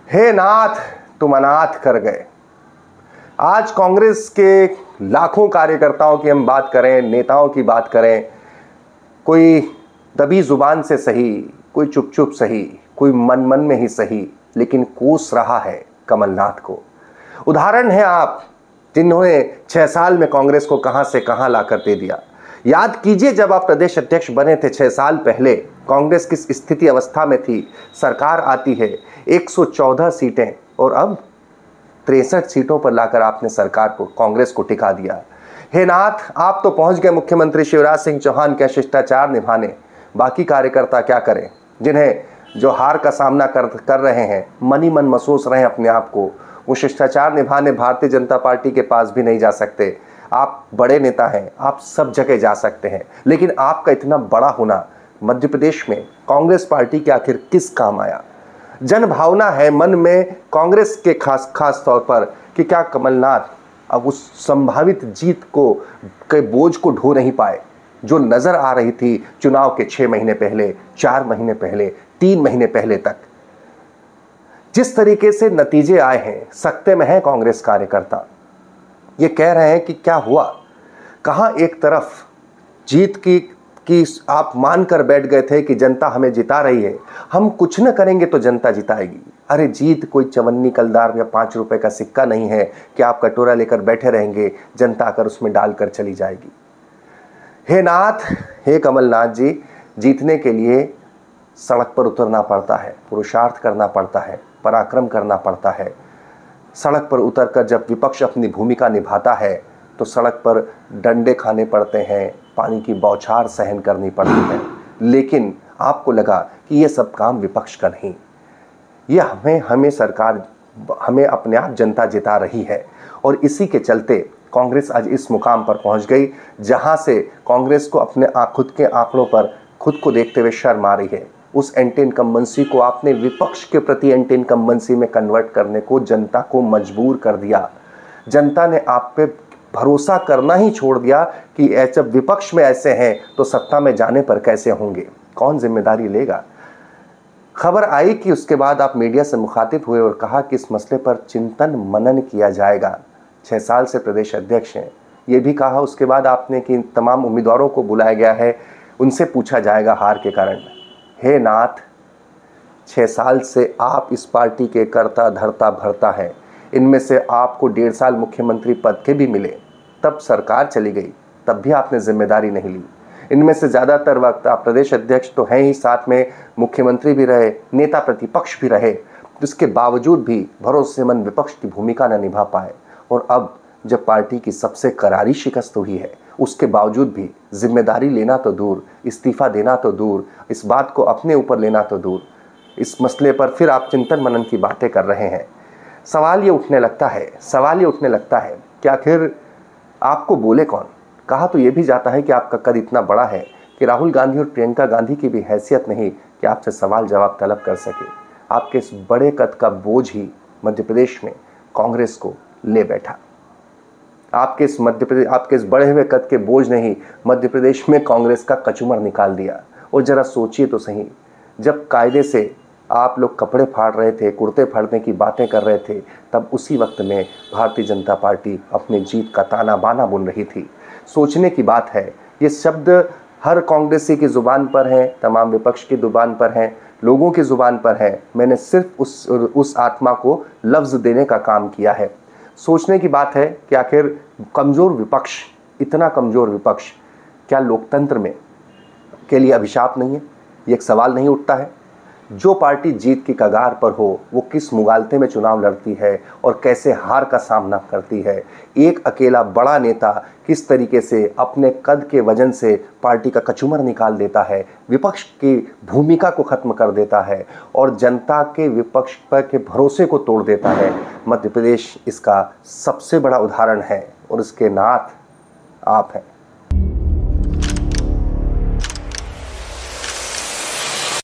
हे नाथ, तुम अनाथ कर गए। आज कांग्रेस के लाखों कार्यकर्ताओं की हम बात करें, नेताओं की बात करें, कोई दबी जुबान से सही, कोई चुप चुप सही, कोई मन मन में ही सही, लेकिन कोस रहा है कमलनाथ को। उदाहरण है आप, जिन्होंने 6 साल में कांग्रेस को कहां से कहां लाकर दे दिया। याद कीजिए, जब आप प्रदेश अध्यक्ष बने थे 6 साल पहले, कांग्रेस किस स्थिति अवस्था में थी। सरकार आती है 114 सीटें और अब 63 सीटों पर लाकर आपने सरकार को, कांग्रेस को टिका दिया। हे नाथ, आप तो पहुंच गए मुख्यमंत्री शिवराज सिंह चौहान के शिष्टाचार निभाने, बाकी कार्यकर्ता क्या करें, जिन्हें जो हार का सामना कर रहे हैं, मन ही मन महसूस रहे हैं अपने आप को, वो शिष्टाचार निभाने भारतीय जनता पार्टी के पास भी नहीं जा सकते। आप बड़े नेता हैं, आप सब जगह जा सकते हैं, लेकिन आपका इतना बड़ा होना मध्य प्रदेश में कांग्रेस पार्टी के आखिर किस काम आया। जन भावना है मन में कांग्रेस के खास तौर पर कि क्या कमलनाथ अब उस संभावित जीत के बोझ को ढो नहीं पाए, जो नजर आ रही थी चुनाव के 6 महीने पहले, 4 महीने पहले, 3 महीने पहले तक। जिस तरीके से नतीजे आए हैं, सकते में है कांग्रेस कार्यकर्ता। ये कह रहे हैं कि क्या हुआ, कहां एक तरफ जीत की आप मानकर बैठ गए थे कि जनता हमें जिता रही है, हम कुछ न करेंगे तो जनता जिताएगी। अरे जीत कोई चवन्नी कलदार या 5 रुपए का सिक्का नहीं है कि आप कटोरा लेकर बैठे रहेंगे, जनता आकर उसमें डालकर चली जाएगी। हे नाथ, हे कमलनाथ जी, जीतने के लिए सड़क पर उतरना पड़ता है, पुरुषार्थ करना पड़ता है, पराक्रम करना पड़ता है। सड़क पर उतरकर जब विपक्ष अपनी भूमिका निभाता है तो सड़क पर डंडे खाने पड़ते हैं, पानी की बौछार सहन करनी पड़ती है। लेकिन आपको लगा कि ये सब काम विपक्ष का नहीं, ये हमें अपने आप जनता जिता रही है। और इसी के चलते कांग्रेस आज इस मुकाम पर पहुंच गई, जहां से कांग्रेस को अपने खुद के आंकड़ों पर खुद को देखते हुए शर्म आ रही है। उस एंटी इनकम्बेंसी को आपने विपक्ष के प्रति एंटी इनकम्बेंसी में कन्वर्ट करने को जनता को मजबूर कर दिया। जनता ने आप पे भरोसा करना ही छोड़ दिया कि जब विपक्ष में ऐसे हैं तो सत्ता में जाने पर कैसे होंगे, कौन जिम्मेदारी लेगा। खबर आई कि उसके बाद आप मीडिया से मुखातिब हुए और कहा कि इस मसले पर चिंतन मनन किया जाएगा। 6 साल से प्रदेश अध्यक्ष हैं, ये भी कहा उसके बाद आपने कि तमाम उम्मीदवारों को बुलाया गया है, उनसे पूछा जाएगा हार के कारण। हे नाथ, 6 साल से आप इस पार्टी के कर्ता धर्ता भरता हैं। इनमें से आपको 1.5 साल मुख्यमंत्री पद के भी मिले, तब सरकार चली गई, तब भी आपने जिम्मेदारी नहीं ली। इनमें से ज़्यादातर वक्त आप प्रदेश अध्यक्ष तो हैं ही, साथ में मुख्यमंत्री भी रहे, नेता प्रतिपक्ष भी रहे, जिसके बावजूद भी भरोसेमंद विपक्ष की भूमिका न निभा पाए। और अब जब पार्टी की सबसे करारी शिकस्त हुई है, उसके बावजूद भी जिम्मेदारी लेना तो दूर, इस्तीफा देना तो दूर, इस बात को अपने ऊपर लेना तो दूर, इस मसले पर फिर आप चिंतन मनन की बातें कर रहे हैं। सवाल ये उठने लगता है कि आखिर आपको बोले कौन। कहा तो ये भी जाता है कि आपका कद इतना बड़ा है कि राहुल गांधी और प्रियंका गांधी की भी हैसियत नहीं कि आपसे सवाल जवाब तलब कर सके। आपके इस बड़े कद का बोझ ही मध्य प्रदेश में कांग्रेस को ले बैठा। आपके इस बढ़े हुए कद के बोझ ने ही मध्य प्रदेश में कांग्रेस का कचूमर निकाल दिया। और जरा सोचिए तो सही, जब कायदे से आप लोग कपड़े फाड़ रहे थे, कुर्ते फाड़ने की बातें कर रहे थे, तब उसी वक्त में भारतीय जनता पार्टी अपनी जीत का ताना बाना बुन रही थी। सोचने की बात है, ये शब्द हर कांग्रेसी की ज़ुबान पर हैं, तमाम विपक्ष की ज़ुबान पर हैं, लोगों की ज़ुबान पर हैं। मैंने सिर्फ उस आत्मा को लफ्ज़ देने का काम किया है। सोचने की बात है कि आखिर कमज़ोर विपक्ष, इतना कमज़ोर विपक्ष क्या लोकतंत्र में के लिए अभिशाप नहीं है। ये एक सवाल नहीं उठता है। जो पार्टी जीत की कगार पर हो, वो किस मुगालते में चुनाव लड़ती है और कैसे हार का सामना करती है। एक अकेला बड़ा नेता किस तरीके से अपने कद के वजन से पार्टी का कचूमर निकाल देता है, विपक्ष की भूमिका को ख़त्म कर देता है और जनता के विपक्ष पर के भरोसे को तोड़ देता है। मध्य प्रदेश इसका सबसे बड़ा उदाहरण है और इसके नाथ आप हैं।